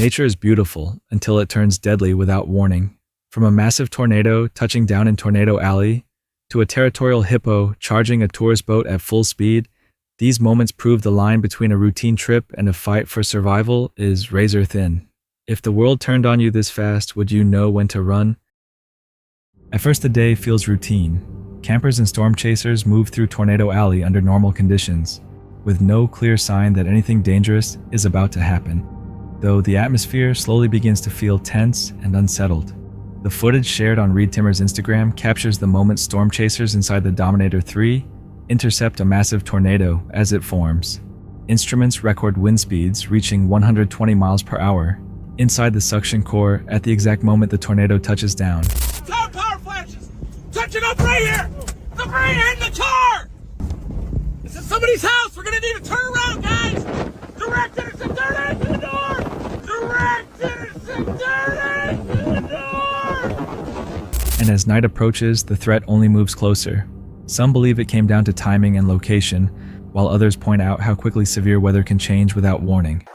Nature is beautiful until it turns deadly without warning. From a massive tornado touching down in Tornado Alley to a territorial hippo charging a tourist boat at full speed, these moments prove the line between a routine trip and a fight for survival is razor thin. If the world turned on you this fast, would you know when to run? At first, the day feels routine. Campers and storm chasers move through Tornado Alley under normal conditions, with no clear sign that anything dangerous is about to happen, though the atmosphere slowly begins to feel tense and unsettled. The footage shared on Reed Timmer's Instagram captures the moment storm chasers inside the Dominator 3 intercept a massive tornado as it forms. Instruments record wind speeds reaching 120 miles per hour inside the suction core at the exact moment the tornado touches down. Tower power flashes! Touching up right here! The right here in the car! This is somebody's house! We're gonna need to turn around, guys! Direct intercept to the door! Direct intercept to the door! And as night approaches, the threat only moves closer. Some believe it came down to timing and location, while others point out how quickly severe weather can change without warning.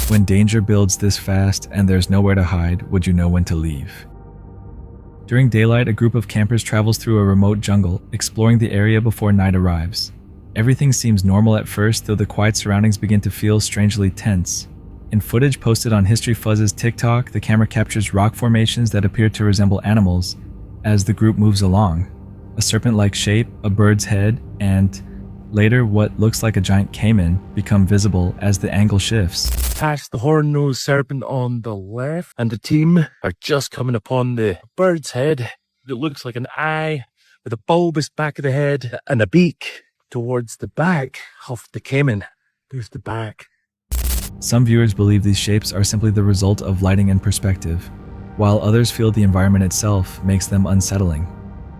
When danger builds this fast and there's nowhere to hide, would you know when to leave? During daylight, a group of campers travels through a remote jungle, exploring the area before night arrives. Everything seems normal at first, though the quiet surroundings begin to feel strangely tense. In footage posted on History Fuzz's TikTok, the camera captures rock formations that appear to resemble animals as the group moves along. A serpent-like shape, a bird's head, and later what looks like a giant caiman become visible as the angle shifts. Past the horn-nosed serpent on the left, and the team are just coming upon the bird's head that looks like an eye with a bulbous back of the head and a beak towards the back of the caiman. There's the back. Some viewers believe these shapes are simply the result of lighting and perspective, while others feel the environment itself makes them unsettling.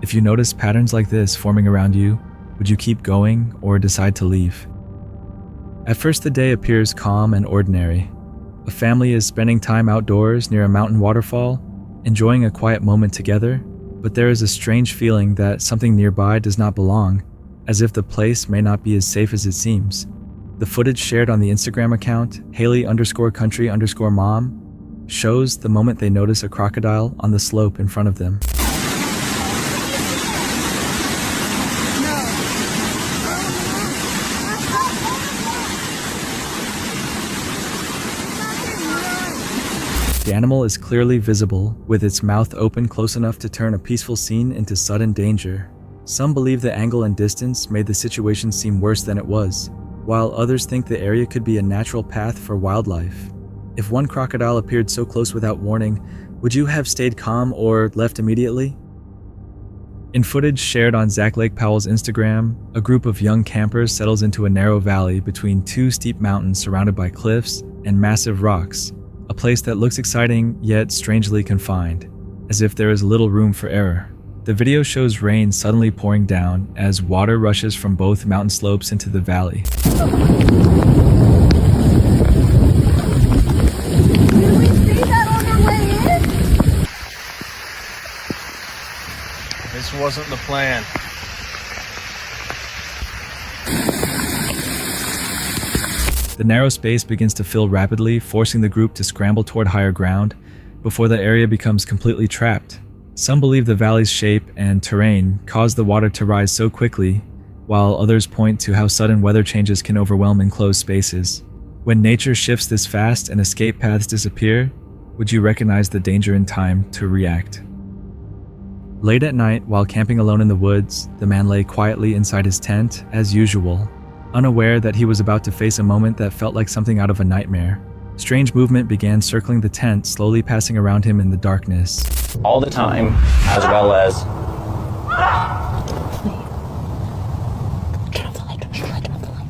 If you notice patterns like this forming around you, would you keep going or decide to leave? At first, the day appears calm and ordinary. A family is spending time outdoors near a mountain waterfall, enjoying a quiet moment together, but there is a strange feeling that something nearby does not belong, as if the place may not be as safe as it seems. The footage shared on the Instagram account, Haley_country_mom, shows the moment they notice a crocodile on the slope in front of them. The animal is clearly visible, with its mouth open close enough to turn a peaceful scene into sudden danger. Some believe the angle and distance made the situation seem worse than it was, while others think the area could be a natural path for wildlife. If one crocodile appeared so close without warning, would you have stayed calm or left immediately? In footage shared on Zach Lake Powell's Instagram, a group of young campers settles into a narrow valley between two steep mountains surrounded by cliffs and massive rocks, a place that looks exciting yet strangely confined, as if there is little room for error. The video shows rain suddenly pouring down as water rushes from both mountain slopes into the valley. Did we see that on our way in? This wasn't the plan. The narrow space begins to fill rapidly, forcing the group to scramble toward higher ground before the area becomes completely trapped. Some believe the valley's shape and terrain caused the water to rise so quickly, while others point to how sudden weather changes can overwhelm enclosed spaces. When nature shifts this fast and escape paths disappear, would you recognize the danger in time to react? Late at night, while camping alone in the woods, the man lay quietly inside his tent as usual, unaware that he was about to face a moment that felt like something out of a nightmare. Strange movement began circling the tent, slowly passing around him in the darkness. All the time, as well as... Turn off the light, turn off the light.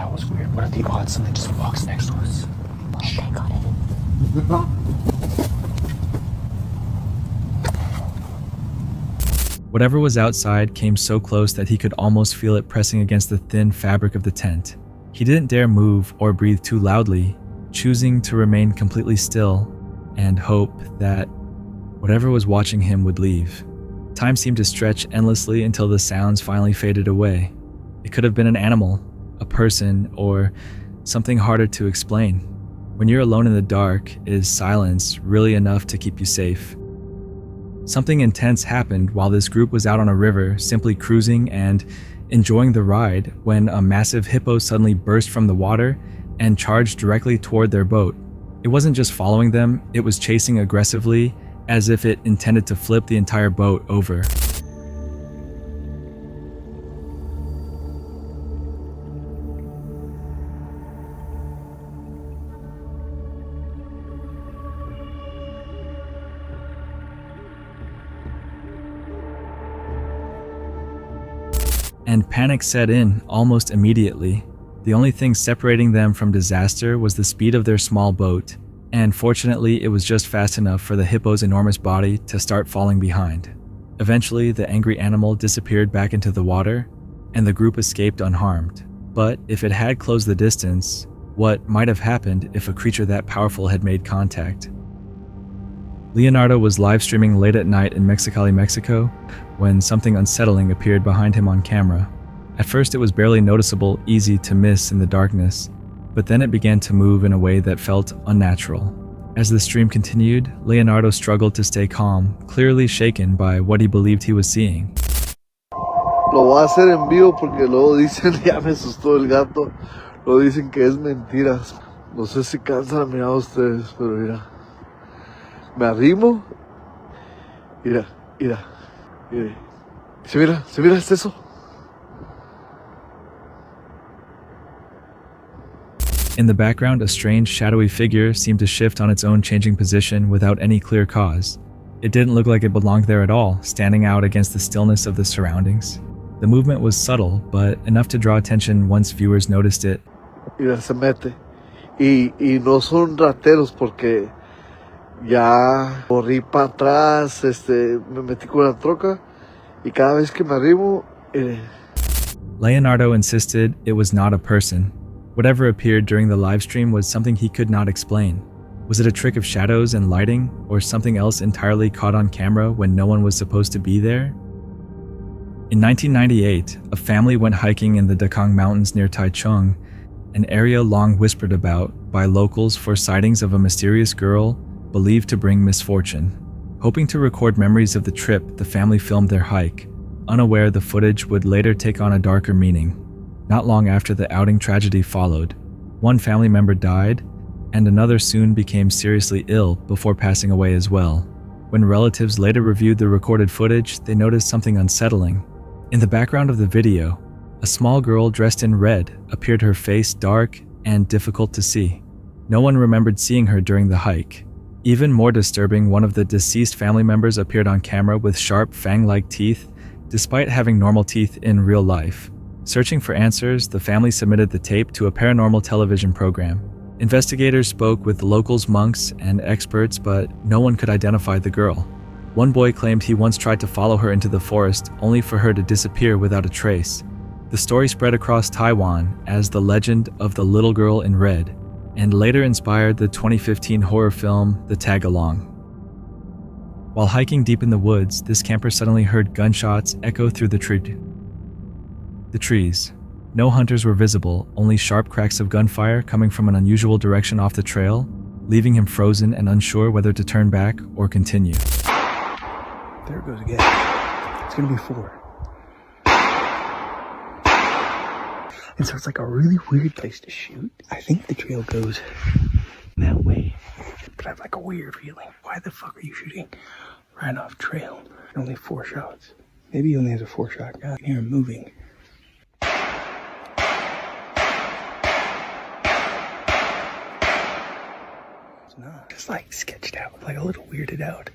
That was weird. What are the odds something just walks next to us? Okay, got it. Whatever was outside came so close that he could almost feel it pressing against the thin fabric of the tent. He didn't dare move or breathe too loudly, choosing to remain completely still and hope that whatever was watching him would leave. Time seemed to stretch endlessly until the sounds finally faded away. It could have been an animal, a person, or something harder to explain. When you're alone in the dark, is silence really enough to keep you safe? Something intense happened while this group was out on a river, simply cruising and enjoying the ride, when a massive hippo suddenly burst from the water and charged directly toward their boat. It wasn't just following them, it was chasing aggressively, as if it intended to flip the entire boat over. And panic set in almost immediately. The only thing separating them from disaster was the speed of their small boat, and fortunately it was just fast enough for the hippo's enormous body to start falling behind. Eventually, the angry animal disappeared back into the water, and the group escaped unharmed. But if it had closed the distance, what might have happened if a creature that powerful had made contact? Leonardo was live streaming late at night in Mexicali, Mexico, when something unsettling appeared behind him on camera. At first it was barely noticeable, easy to miss in the darkness, but then it began to move in a way that felt unnatural. As the stream continued, Leonardo struggled to stay calm, clearly shaken by what he believed he was seeing. Lo voy a hacer en vivo porque luego dicen, ya me asustó el gato, luego dicen que es mentiras. No sé si cansan a mirar a ustedes, pero mira. Me arrimo. Mira. Se mira, ¿es eso? In the background, a strange, shadowy figure seemed to shift on its own, changing position without any clear cause. It didn't look like it belonged there at all, standing out against the stillness of the surroundings. The movement was subtle, but enough to draw attention once viewers noticed it. Mira, se mete. Y no son rateros porque ya corrí para atrás, me metí con la troca y cada vez que me arrimo... Leonardo insisted it was not a person. Whatever appeared during the livestream was something he could not explain. Was it a trick of shadows and lighting, or something else entirely caught on camera when no one was supposed to be there? In 1998, a family went hiking in the Dakang Mountains near Taichung, an area long whispered about by locals for sightings of a mysterious girl believed to bring misfortune. Hoping to record memories of the trip, the family filmed their hike, unaware the footage would later take on a darker meaning. Not long after the outing, tragedy followed. One family member died, and another soon became seriously ill before passing away as well. When relatives later reviewed the recorded footage, they noticed something unsettling. In the background of the video, a small girl dressed in red appeared, her face dark and difficult to see. No one remembered seeing her during the hike. Even more disturbing, one of the deceased family members appeared on camera with sharp fang-like teeth, despite having normal teeth in real life. Searching for answers, the family submitted the tape to a paranormal television program. Investigators spoke with locals, monks, and experts, but no one could identify the girl. One boy claimed he once tried to follow her into the forest, only for her to disappear without a trace. The story spread across Taiwan as the legend of the little girl in red, and later inspired the 2015 horror film The Tag-Along. While hiking deep in the woods, this camper suddenly heard gunshots echo through the trees. No hunters were visible, only sharp cracks of gunfire coming from an unusual direction off the trail, leaving him frozen and unsure whether to turn back or continue. There it goes again. It's gonna be 4. And so it's like a really weird place to shoot. I think the trail goes that way, but I have like a weird feeling. Why the fuck are you shooting right off trail? Only 4 shots. Maybe he only has a 4-shot gun. I can hear him moving. It's not. It's like sketched out, like a little weirded out.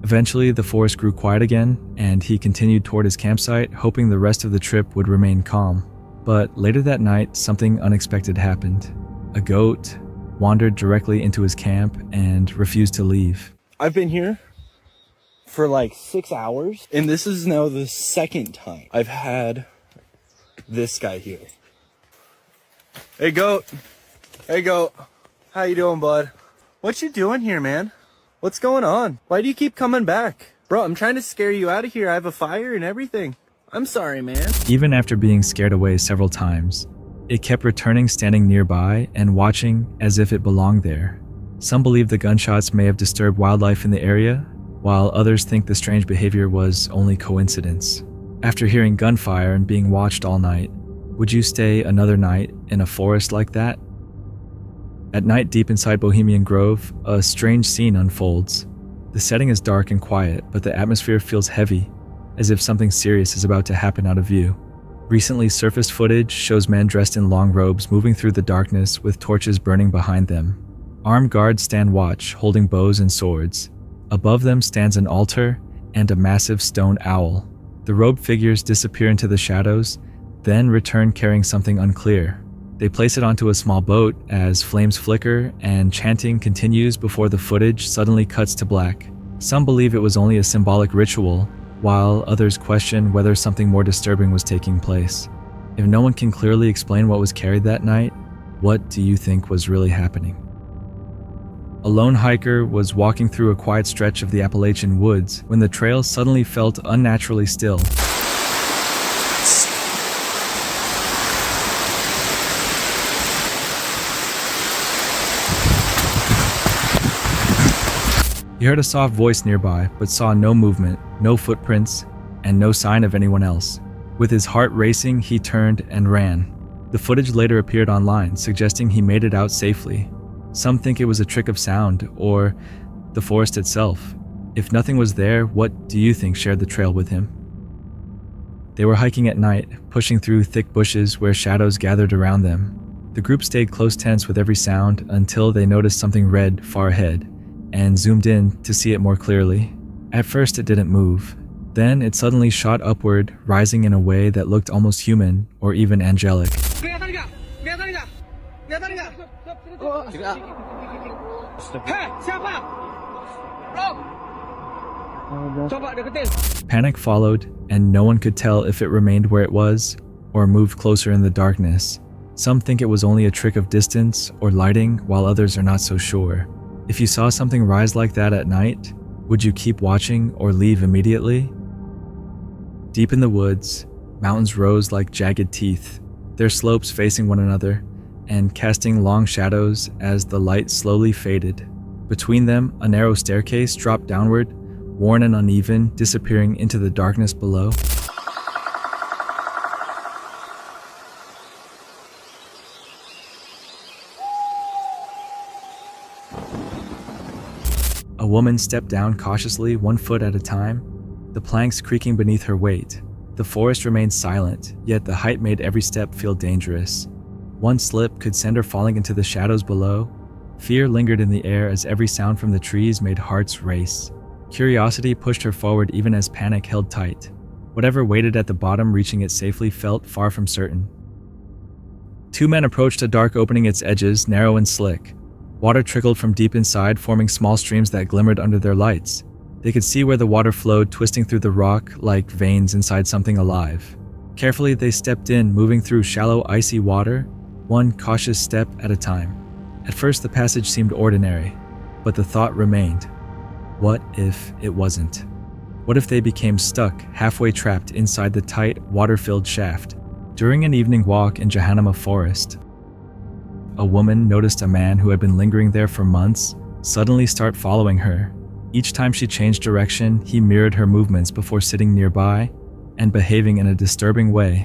Eventually, the forest grew quiet again, and he continued toward his campsite, hoping the rest of the trip would remain calm. But later that night, something unexpected happened. A goat wandered directly into his camp and refused to leave. I've been here for like 6 hours, and this is now the second time I've had this guy here. Hey goat. Hey goat. How you doing, bud? What you doing here, man? What's going on? Why do you keep coming back? Bro, I'm trying to scare you out of here. I have a fire and everything. I'm sorry, man. Even after being scared away several times, it kept returning, standing nearby and watching as if it belonged there. Some believe the gunshots may have disturbed wildlife in the area, while others think the strange behavior was only coincidence. After hearing gunfire and being watched all night, would you stay another night in a forest like that? At night, deep inside Bohemian Grove, a strange scene unfolds. The setting is dark and quiet, but the atmosphere feels heavy, as if something serious is about to happen out of view. Recently surfaced footage shows men dressed in long robes moving through the darkness with torches burning behind them. Armed guards stand watch, holding bows and swords. Above them stands an altar and a massive stone owl. The robed figures disappear into the shadows, then return carrying something unclear. They place it onto a small boat as flames flicker and chanting continues before the footage suddenly cuts to black. Some believe it was only a symbolic ritual, while others question whether something more disturbing was taking place. If no one can clearly explain what was carried that night, what do you think was really happening? A lone hiker was walking through a quiet stretch of the Appalachian woods when the trail suddenly felt unnaturally still. He heard a soft voice nearby, but saw no movement, no footprints, and no sign of anyone else. With his heart racing, he turned and ran. The footage later appeared online, suggesting he made it out safely. Some think it was a trick of sound, or the forest itself. If nothing was there, what do you think shared the trail with him? They were hiking at night, pushing through thick bushes where shadows gathered around them. The group stayed close tense with every sound until they noticed something red far ahead, and zoomed in to see it more clearly. At first it didn't move. Then it suddenly shot upward, rising in a way that looked almost human or even angelic. Panic followed, and no one could tell if it remained where it was or moved closer in the darkness. Some think it was only a trick of distance or lighting, while others are not so sure. If you saw something rise like that at night, would you keep watching or leave immediately? Deep in the woods, mountains rose like jagged teeth, their slopes facing one another and casting long shadows as the light slowly faded. Between them, a narrow staircase dropped downward, worn and uneven, disappearing into the darkness below. A woman stepped down cautiously, 1 foot at a time, the planks creaking beneath her weight. The forest remained silent, yet the height made every step feel dangerous. One slip could send her falling into the shadows below. Fear lingered in the air as every sound from the trees made hearts race. Curiosity pushed her forward even as panic held tight. Whatever waited at the bottom, reaching it safely, felt far from certain. 2 men approached a dark opening, its edges narrow and slick. Water trickled from deep inside, forming small streams that glimmered under their lights. They could see where the water flowed, twisting through the rock like veins inside something alive. Carefully, they stepped in, moving through shallow, icy water, one cautious step at a time. At first, the passage seemed ordinary, but the thought remained. What if it wasn't? What if they became stuck, halfway trapped inside the tight, water-filled shaft? During an evening walk in Jahannama Forest, a woman noticed a man who had been lingering there for months suddenly start following her. Each time she changed direction, he mirrored her movements before sitting nearby and behaving in a disturbing way.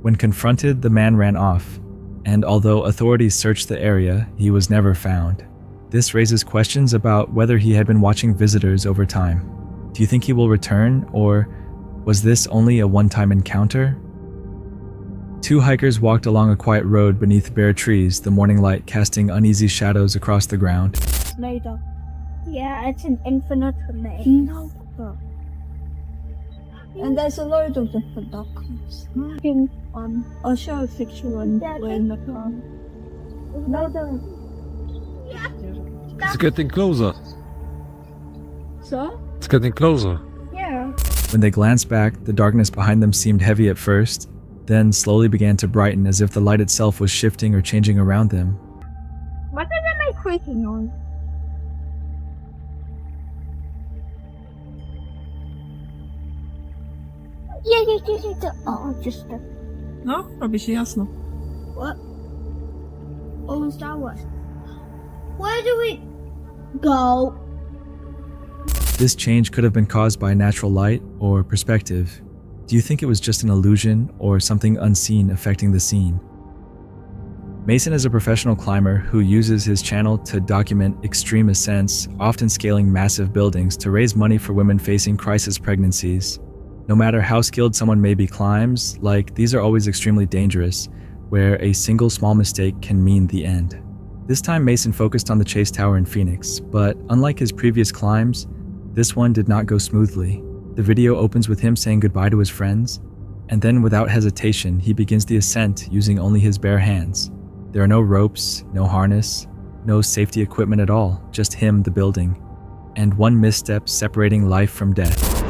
When confronted, the man ran off, and although authorities searched the area, he was never found. This raises questions about whether he had been watching visitors over time. Do you think he will return, or Was this only a one-time encounter? Two hikers walked along a quiet road beneath bare trees, the morning light casting uneasy shadows across the ground. Later. Yeah, it's an infinite domain. No. And there's a load of different documents. I'll show a picture when we're in the car. It's getting closer. So? It's getting closer. Yeah. When they glanced back, the darkness behind them seemed heavy at first, then slowly began to brighten as if the light itself was shifting or changing around them. What does that make creaking noise? Yeah. Oh, just a... No, robi się jasno. What? Oh, Star Wars. Where do we go? This change could have been caused by natural light or perspective. Do you think it was just an illusion or something unseen affecting the scene? Mason is a professional climber who uses his channel to document extreme ascents, often scaling massive buildings to raise money for women facing crisis pregnancies. No matter how skilled someone may be, climbs like these are always extremely dangerous, where a single small mistake can mean the end. This time Mason focused on the Chase Tower in Phoenix, but unlike his previous climbs, this one did not go smoothly. The video opens with him saying goodbye to his friends, and then without hesitation, he begins the ascent using only his bare hands. There are no ropes, no harness, no safety equipment at all, just him, the building, and one misstep separating life from death.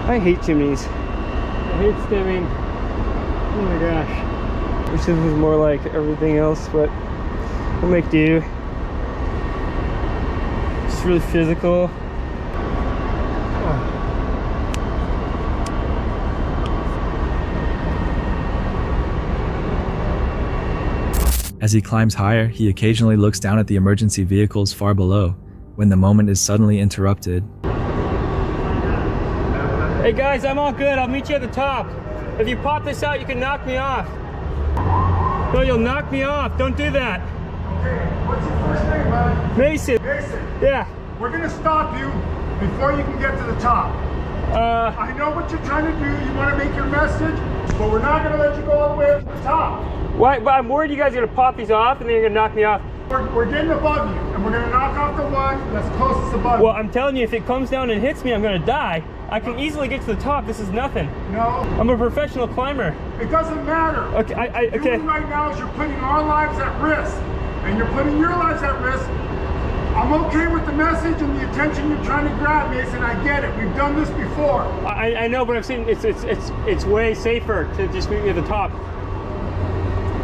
I hate chimneys. I hate stimming. Oh my gosh. Wish this was more like everything else, but we'll make do. It's really physical. As he climbs higher, he occasionally looks down at the emergency vehicles far below, when the moment is suddenly interrupted. Hey guys, I'm all good. I'll meet you at the top. If you pop this out, you can knock me off. No, you'll knock me off. Don't do that. Okay, what's your first name, bud? Mason. Mason. Yeah. We're gonna stop you before you can get to the top. I know what you're trying to do. You want to make your message, but we're not gonna let you go all the way up to the top. Why? But I'm worried you guys are gonna pop these off and then you're gonna knock me off. We're getting above you, and we're gonna knock off the one that's closest above you. Well, I'm telling you, if it comes down and hits me, I'm gonna die. I can easily get to the top. This is nothing. No. I'm a professional climber. It doesn't matter. Okay, okay. Doing right now is you're putting our lives at risk, and you're putting your lives at risk. I'm okay with the message and the attention you're trying to grab, Mason. I get it. We've done this before. I know, but I'm saying it's way safer to just meet me at the top.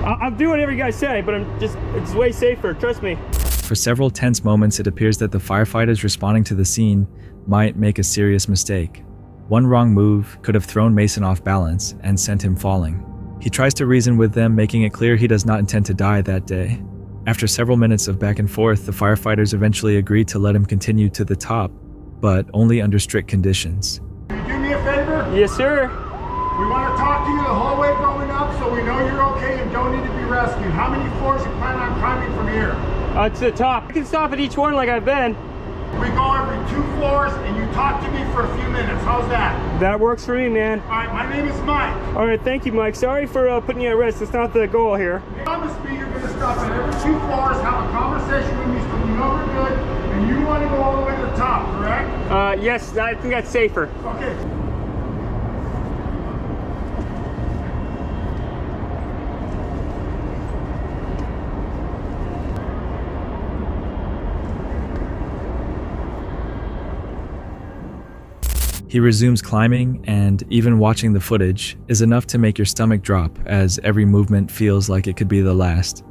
I'll do whatever you guys say, but it's way safer. Trust me. For several tense moments, it appears that the firefighters responding to the scene might make a serious mistake. One wrong move could have thrown Mason off balance and sent him falling. He tries to reason with them, making it clear he does not intend to die that day. After several minutes of back and forth, the firefighters eventually agreed to let him continue to the top, but only under strict conditions. Can you do me a favor? Yes, sir. We want to talk to you the whole way going up so we know you're okay and don't need to be rescued. How many floors you plan on climbing from here? To the top. I can stop at each one like I've been. We go every 2 floors and you talk to me for a few minutes. How's that? That works for me, man. All right, my name is Mike. All right, thank you, Mike. Sorry for putting you at risk. That's not the goal here. Promise me you're going to stop at every 2 floors, have a conversation with me so you know we're good, and you want to go all the way to the top, correct? Yes, I think that's safer. Okay. He resumes climbing, and even watching the footage is enough to make your stomach drop as every movement feels like it could be the last.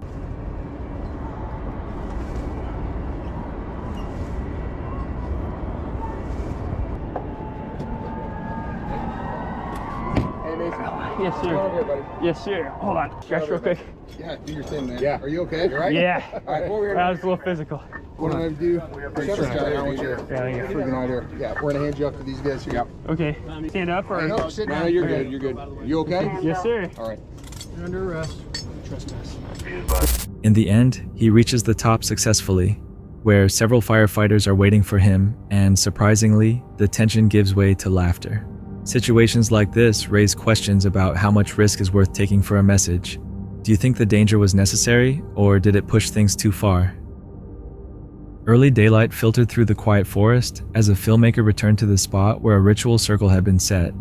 Hey, Mason. Yes, sir. Come on over here, buddy. Yes, sir. Hold on. Stretch real quick. Yeah, do your thing, man. Yeah. Are you okay? You all right? Yeah. All right, what we're That was a little physical. What I'm going to do, shut us down. I don't want you to Yeah, yeah. freaking out here. Yeah, we're going to hand you up to these guys here. Okay. Stand up or? No, sit down. No, you're good. You're good. You okay? Yes, sir. All right. You're under arrest. Trespass. In the end, he reaches the top successfully. where several firefighters are waiting for him, and surprisingly, the tension gives way to laughter. Situations like this raise questions about how much risk is worth taking for a message. Do you think the danger was necessary, or did it push things too far? Early daylight filtered through the quiet forest as a filmmaker returned to the spot where a ritual circle had been set.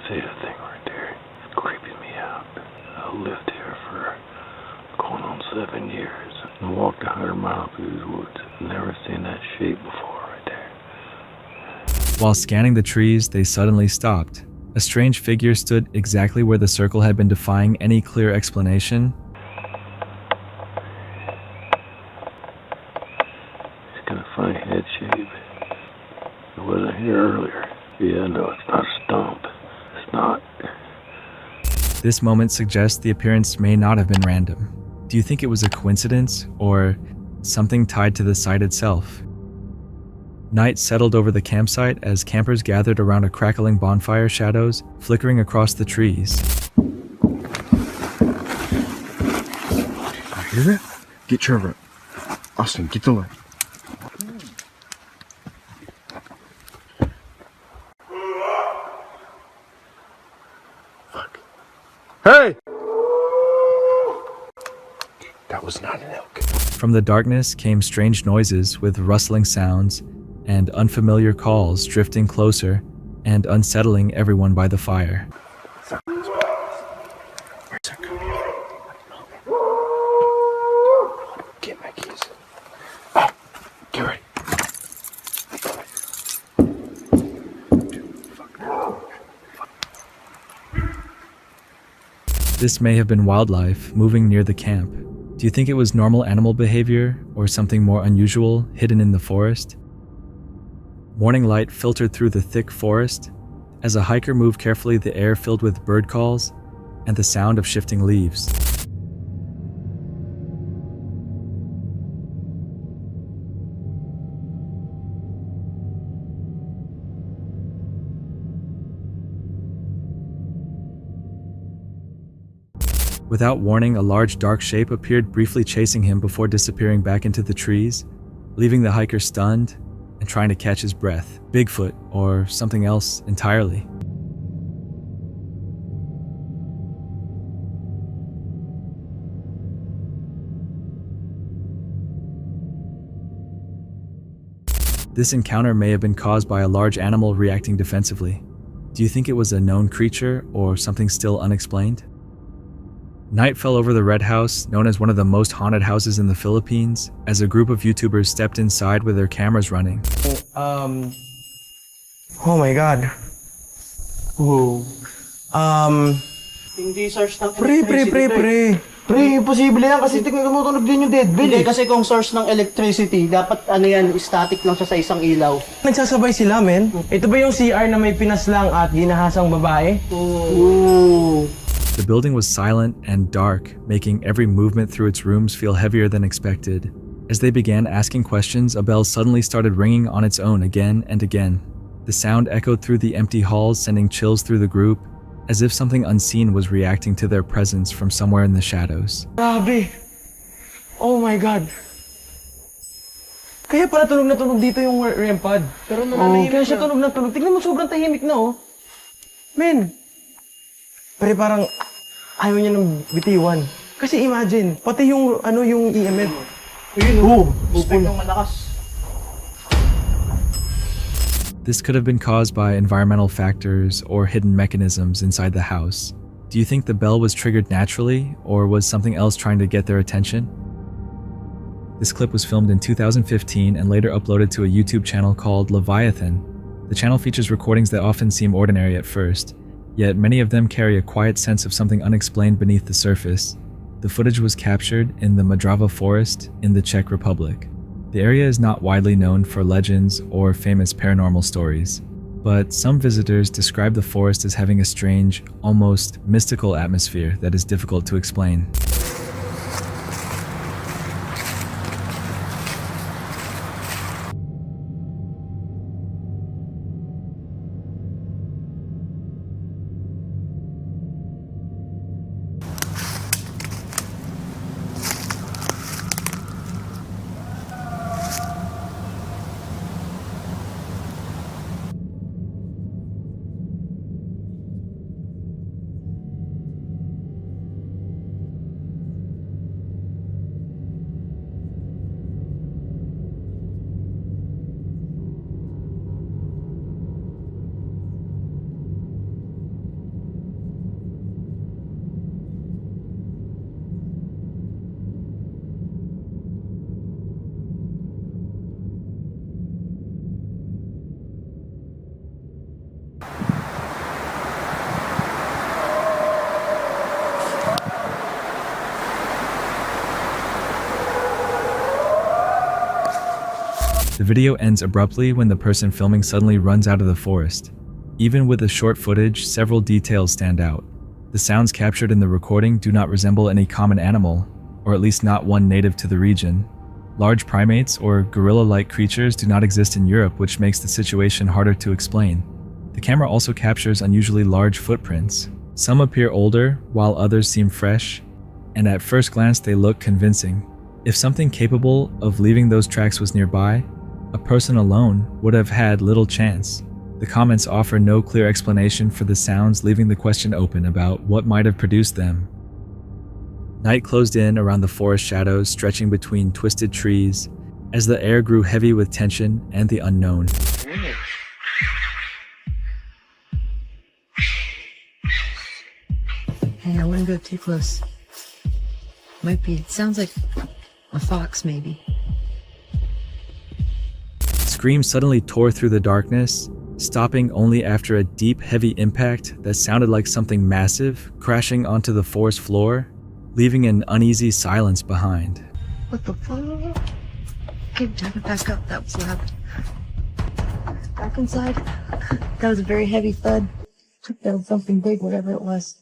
See that thing right there? It's creeping me out. I lived here for going on 7 years and walked 100 miles through these woods. Never seen that shape before right there. While scanning the trees, they suddenly stopped. A strange figure stood exactly where the circle had been, defying any clear explanation. It's got a funny head shape. It wasn't here earlier. Yeah, no, it's not a stump. It's not. This moment suggests the appearance may not have been random. Do you think it was a coincidence, or something tied to the site itself? Night settled over the campsite as campers gathered around a crackling bonfire, shadows flickering across the trees. I hear that? Get Trevor. Austin, get the light. Fuck. Hey! That was not an elk. From the darkness came strange noises with rustling sounds and unfamiliar calls drifting closer and unsettling everyone by the fire. Where's that coming from? Get my keys. Oh, get ready. This may have been wildlife moving near the camp. Do you think it was normal animal behavior or something more unusual hidden in the forest? Morning light filtered through the thick forest. As a hiker moved carefully, the air filled with bird calls and the sound of shifting leaves. Without warning, a large dark shape appeared, briefly chasing him before disappearing back into the trees, leaving the hiker stunned and trying to catch his breath. Bigfoot, or something else entirely. This encounter may have been caused by a large animal reacting defensively. Do you think it was a known creature or something still unexplained? Night fell over the Red House, known as one of the most haunted houses in the Philippines, as a group of YouTubers stepped inside with their cameras running. Oh my God. Whoa. Hindi source ng Pre. Imposible yan kasi tumutunog din yung dead bell. Hindi kasi kung source ng electricity, dapat ano yan, static lang siya sa isang ilaw. Nagsasabay sila, men. Ito ba yung CR na may pinaslang at ginahasang babae? Ooh. The building was silent and dark, making every movement through its rooms feel heavier than expected. As they began asking questions, a bell suddenly started ringing on its own again and again. The sound echoed through the empty halls, sending chills through the group, as if something unseen was reacting to their presence from somewhere in the shadows. Grabe. Oh my God. Kaya pala tunog na tunog dito yung REM pad. Pero nananahimik kaya siya tunog na tunog. Tignan mo, sobrang tahimik na, oh. Men. Pero parang ayaw niya ng bitiwan. Kasi imagine, pati yung yung EMF. Ayun, spike ng malakas. This could have been caused by environmental factors or hidden mechanisms inside the house. Do you think the bell was triggered naturally, or was something else trying to get their attention? This clip was filmed in 2015 and later uploaded to a YouTube channel called Leviathan. The channel features recordings that often seem ordinary at first, yet many of them carry a quiet sense of something unexplained beneath the surface. The footage was captured in the Modrava forest in the Czech Republic. The area is not widely known for legends or famous paranormal stories, but some visitors describe the forest as having a strange, almost mystical atmosphere that is difficult to explain. The video ends abruptly when the person filming suddenly runs out of the forest. Even with the short footage, several details stand out. The sounds captured in the recording do not resemble any common animal, or at least not one native to the region. Large primates or gorilla-like creatures do not exist in Europe, which makes the situation harder to explain. The camera also captures unusually large footprints. Some appear older, while others seem fresh, and at first glance they look convincing. If something capable of leaving those tracks was nearby, a person alone would have had little chance. The comments offer no clear explanation for the sounds, leaving the question open about what might have produced them. Night closed in around the forest shadows stretching between twisted trees as the air grew heavy with tension and the unknown. Hey, I wouldn't go too close. Might be. It sounds like a fox, maybe. Screams suddenly tore through the darkness, stopping only after a deep, heavy impact that sounded like something massive crashing onto the forest floor, leaving an uneasy silence behind. What the fuck? Okay, time to back up. That was loud. Back inside. That was a very heavy thud. That was something big, whatever it was.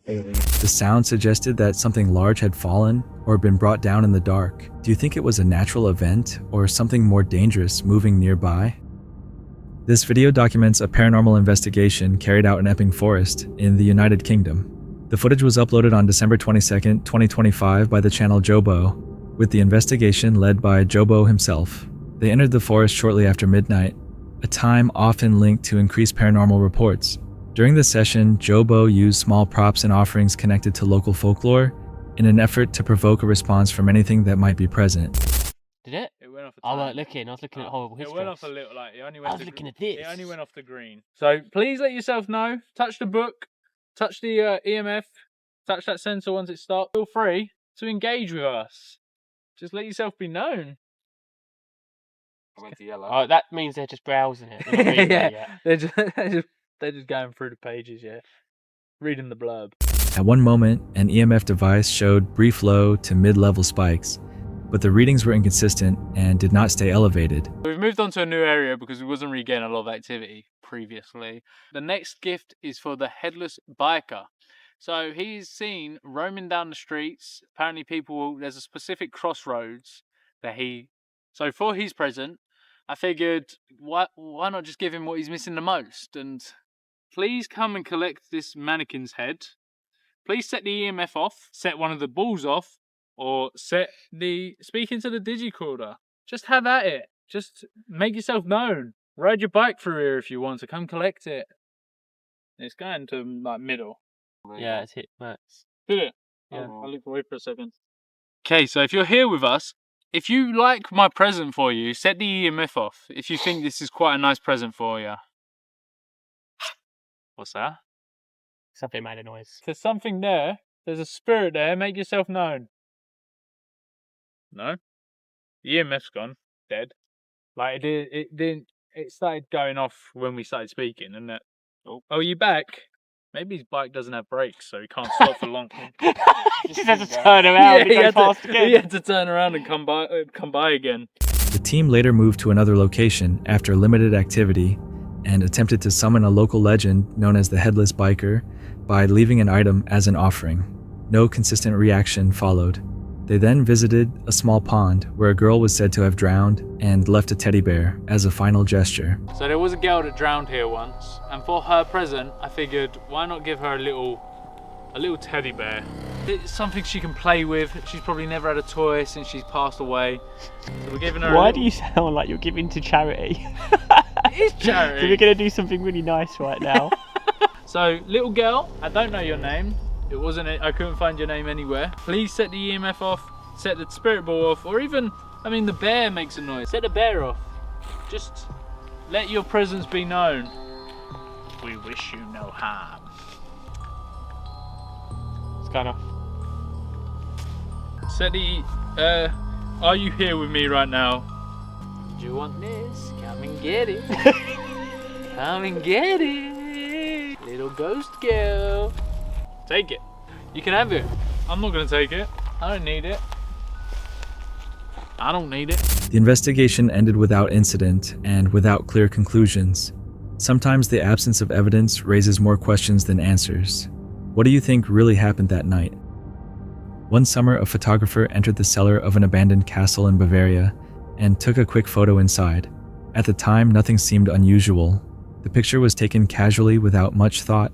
The sound suggested that something large had fallen or been brought down in the dark. Do you think it was a natural event or something more dangerous moving nearby? This video documents a paranormal investigation carried out in Epping Forest in the United Kingdom. The footage was uploaded on December 22, 2025 by the channel Jobo, with the investigation led by Jobo himself. They entered the forest shortly after midnight, a time often linked to increased paranormal reports. During the session, Jobo used small props and offerings connected to local folklore in an effort to provoke a response from anything that might be present. Did it? It went off a I tile. wasn't looking. I was looking at horrible history. It went off a little, like, it only went I was looking at this. It only went off the green. So please let yourself know. Touch the book, touch the EMF, touch that sensor once it starts. Feel free to engage with us. Just let yourself be known. I went to yellow. Oh, that means they're just browsing it. They're not reading it yet. They're just going through the pages, yeah. Reading the blurb. At one moment, an EMF device showed brief low to mid-level spikes, but the readings were inconsistent and did not stay elevated. We've moved on to a new area because we wasn't really getting a lot of activity previously. The next gift is for the headless biker. So he's seen roaming down the streets. Apparently there's a specific crossroads that so for his present, I figured why not just give him what he's missing the most? And please come and collect this mannequin's head. Please set the EMF off, set one of the balls off, or speak into the digicorder. Just have at it. Just make yourself known. Ride your bike through here if you want to. Come collect it. It's going to like middle. Yeah, it's hit max. Did it? Yeah. I'll look away for a second. Okay, so if you're here with us, if you like my present for you, set the EMF off. If you think this is quite a nice present for you. What's that? Something made a noise. There's something there. There's a spirit there. Make yourself known. No? The EMF's gone. Dead. Like it didn't. It started going off when we started speaking, and that. Oh, you back? Maybe his bike doesn't have brakes, so he can't stop for long. He just has to turn around and go fast again. He had to turn around and come by again. The team later moved to another location after limited activity and attempted to summon a local legend known as the Headless Biker by leaving an item as an offering. No consistent reaction followed. They then visited a small pond where a girl was said to have drowned and left a teddy bear as a final gesture. So there was a girl that drowned here once, and for her present, I figured why not give her a little teddy bear. It's something she can play with. She's probably never had a toy since she's passed away. So we're giving her Why do you sound like you're giving to charity? It is charity. So we're going to do something really nice right now. So, little girl, I don't know your name. I couldn't find your name anywhere. Please set the EMF off, set the spirit ball off, or even, the bear makes a noise. Set the bear off. Just let your presence be known. We wish you no harm. It's kind of. Set the, are you here with me right now? Do you want this? Come and get it. Come and get it. Little ghost girl. Take it. You can have it. I'm not going to take it. I don't need it. I don't need it. The investigation ended without incident and without clear conclusions. Sometimes the absence of evidence raises more questions than answers. What do you think really happened that night? One summer, a photographer entered the cellar of an abandoned castle in Bavaria and took a quick photo inside. At the time, nothing seemed unusual. The picture was taken casually without much thought.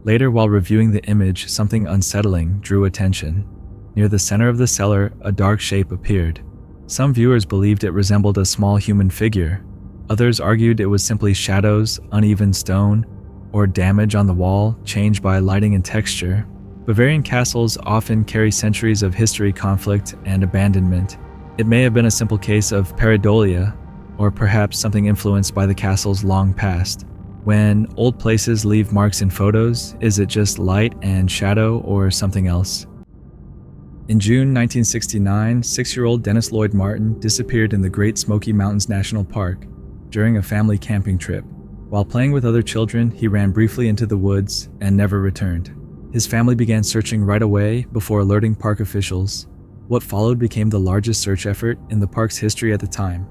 Later, while reviewing the image, something unsettling drew attention. Near the center of the cellar, a dark shape appeared. Some viewers believed it resembled a small human figure. Others argued it was simply shadows, uneven stone, or damage on the wall changed by lighting and texture. Bavarian castles often carry centuries of history, conflict, and abandonment. It may have been a simple case of pareidolia, or perhaps something influenced by the castle's long past. When old places leave marks in photos, is it just light and shadow or something else? In June 1969, 6-year-old Dennis Lloyd Martin disappeared in the Great Smoky Mountains National Park during a family camping trip. While playing with other children, he ran briefly into the woods and never returned. His family began searching right away before alerting park officials. What followed became the largest search effort in the park's history at the time.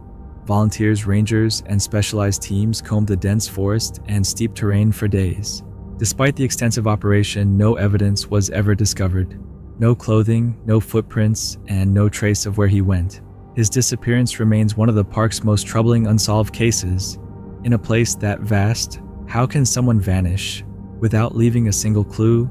Volunteers, rangers, and specialized teams combed the dense forest and steep terrain for days. Despite the extensive operation, no evidence was ever discovered. No clothing, no footprints, and no trace of where he went. His disappearance remains one of the park's most troubling unsolved cases. In a place that vast, how can someone vanish without leaving a single clue?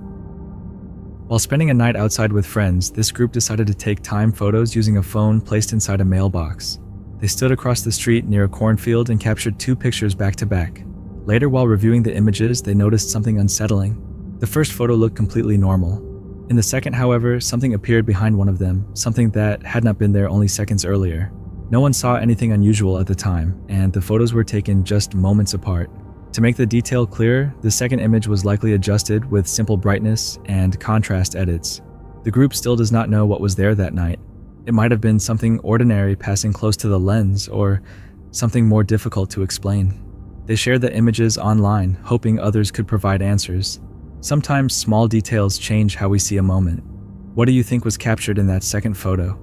While spending a night outside with friends, this group decided to take time photos using a phone placed inside a mailbox. They stood across the street near a cornfield and captured 2 pictures back to back. Later, while reviewing the images, they noticed something unsettling. The first photo looked completely normal. In the second, however, something appeared behind one of them, something that had not been there only seconds earlier. No one saw anything unusual at the time, and the photos were taken just moments apart. To make the detail clearer, the second image was likely adjusted with simple brightness and contrast edits. The group still does not know what was there that night. It might have been something ordinary passing close to the lens, or something more difficult to explain. They shared the images online, hoping others could provide answers. Sometimes small details change how we see a moment. What do you think was captured in that second photo?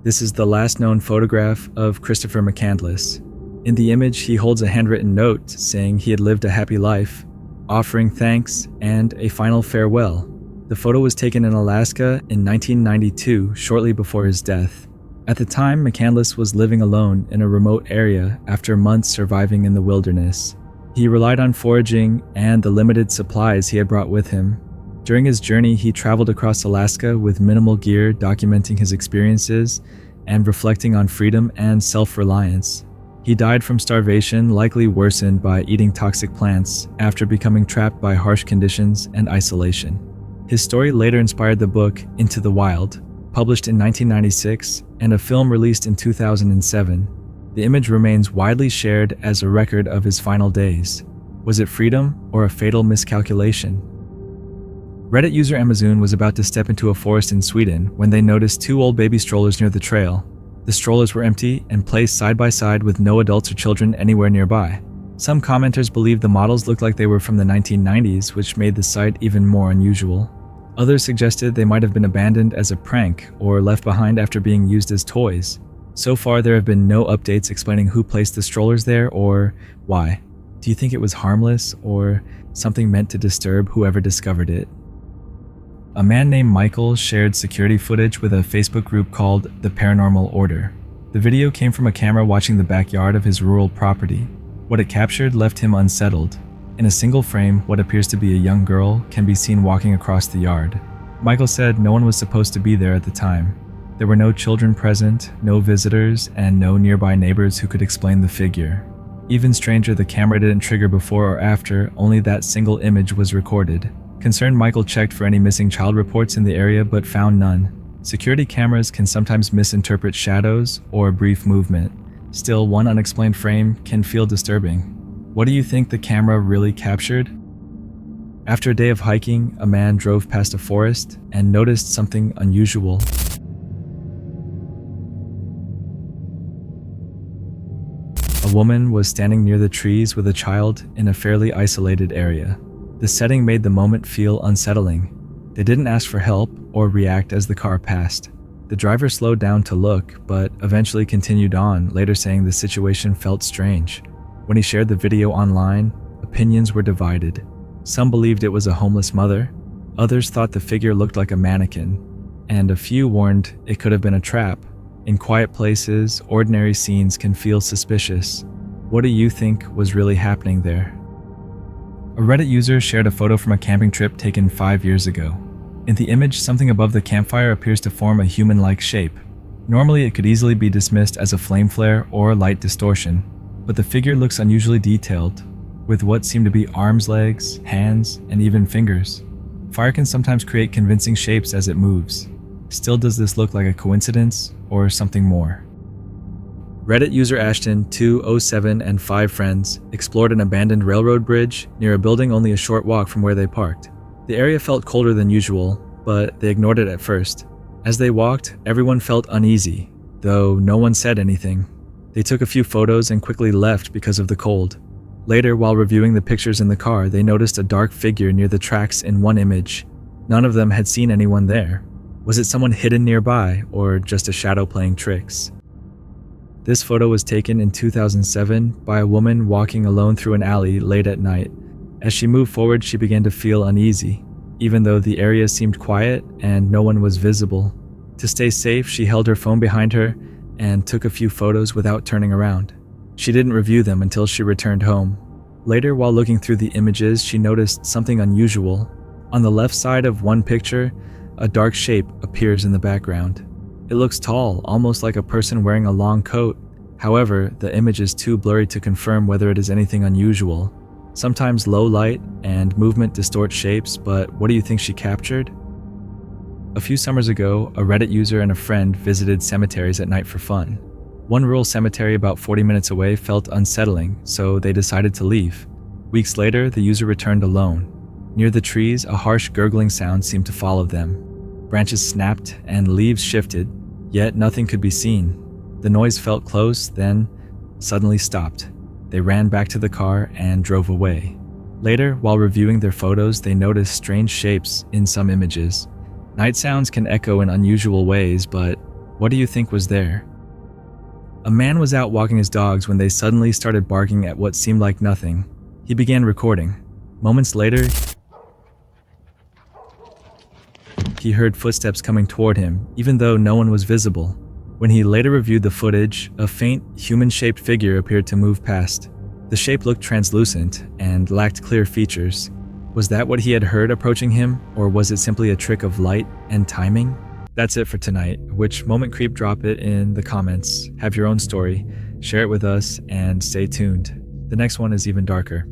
This is the last known photograph of Christopher McCandless. In the image, he holds a handwritten note saying he had lived a happy life, offering thanks and a final farewell. The photo was taken in Alaska in 1992, shortly before his death. At the time, McCandless was living alone in a remote area after months surviving in the wilderness. He relied on foraging and the limited supplies he had brought with him. During his journey, he traveled across Alaska with minimal gear, documenting his experiences and reflecting on freedom and self-reliance. He died from starvation, likely worsened by eating toxic plants after becoming trapped by harsh conditions and isolation. His story later inspired the book Into the Wild, published in 1996, and a film released in 2007. The image remains widely shared as a record of his final days. Was it freedom or a fatal miscalculation? Reddit user Amazon was about to step into a forest in Sweden when they noticed 2 old baby strollers near the trail. The strollers were empty and placed side by side with no adults or children anywhere nearby. Some commenters believed the models looked like they were from the 1990s, which made the sight even more unusual. Others suggested they might have been abandoned as a prank or left behind after being used as toys. So far, there have been no updates explaining who placed the strollers there or why. Do you think it was harmless or something meant to disturb whoever discovered it? A man named Michael shared security footage with a Facebook group called The Paranormal Order. The video came from a camera watching the backyard of his rural property. What it captured left him unsettled. In a single frame, what appears to be a young girl can be seen walking across the yard. Michael said no one was supposed to be there at the time. There were no children present, no visitors, and no nearby neighbors who could explain the figure. Even stranger, the camera didn't trigger before or after, only that single image was recorded. Concerned, Michael checked for any missing child reports in the area but found none. Security cameras can sometimes misinterpret shadows or brief movement. Still, one unexplained frame can feel disturbing. What do you think the camera really captured? After a day of hiking, a man drove past a forest and noticed something unusual. A woman was standing near the trees with a child in a fairly isolated area. The setting made the moment feel unsettling. They didn't ask for help or react as the car passed. The driver slowed down to look, but eventually continued on, later saying the situation felt strange. When he shared the video online, opinions were divided. Some believed it was a homeless mother, others thought the figure looked like a mannequin, and a few warned it could have been a trap. In quiet places, ordinary scenes can feel suspicious. What do you think was really happening there? A Reddit user shared a photo from a camping trip taken 5 years ago. In the image, something above the campfire appears to form a human-like shape. Normally, it could easily be dismissed as a flame flare or light distortion, but the figure looks unusually detailed, with what seem to be arms, legs, hands, and even fingers. Fire can sometimes create convincing shapes as it moves. Still, does this look like a coincidence or something more? Reddit user Ashton207 and 5 friends explored an abandoned railroad bridge near a building only a short walk from where they parked. The area felt colder than usual, but they ignored it at first. As they walked, everyone felt uneasy, though no one said anything. They took a few photos and quickly left because of the cold. Later, while reviewing the pictures in the car, they noticed a dark figure near the tracks in one image. None of them had seen anyone there. Was it someone hidden nearby, or just a shadow playing tricks? This photo was taken in 2007 by a woman walking alone through an alley late at night. As she moved forward, she began to feel uneasy, even though the area seemed quiet and no one was visible. To stay safe, she held her phone behind her and took a few photos without turning around. She didn't review them until she returned home. Later, while looking through the images, she noticed something unusual. On the left side of one picture, a dark shape appears in the background. It looks tall, almost like a person wearing a long coat. However, the image is too blurry to confirm whether it is anything unusual. Sometimes low light and movement distort shapes, but what do you think she captured? A few summers ago, a Reddit user and a friend visited cemeteries at night for fun. One rural cemetery about 40 minutes away felt unsettling, so they decided to leave. Weeks later, the user returned alone. Near the trees, a harsh gurgling sound seemed to follow them. Branches snapped and leaves shifted, yet nothing could be seen. The noise felt close, then suddenly stopped. They ran back to the car and drove away. Later, while reviewing their photos, they noticed strange shapes in some images. Night sounds can echo in unusual ways, but what do you think was there? A man was out walking his dogs when they suddenly started barking at what seemed like nothing. He began recording. Moments later, he heard footsteps coming toward him, even though no one was visible. When he later reviewed the footage, a faint, human-shaped figure appeared to move past. The shape looked translucent and lacked clear features. Was that what he had heard approaching him, or was it simply a trick of light and timing? That's it for tonight. Which moment creep? Drop it in the comments. Have your own story, share it with us, and stay tuned. The next one is even darker.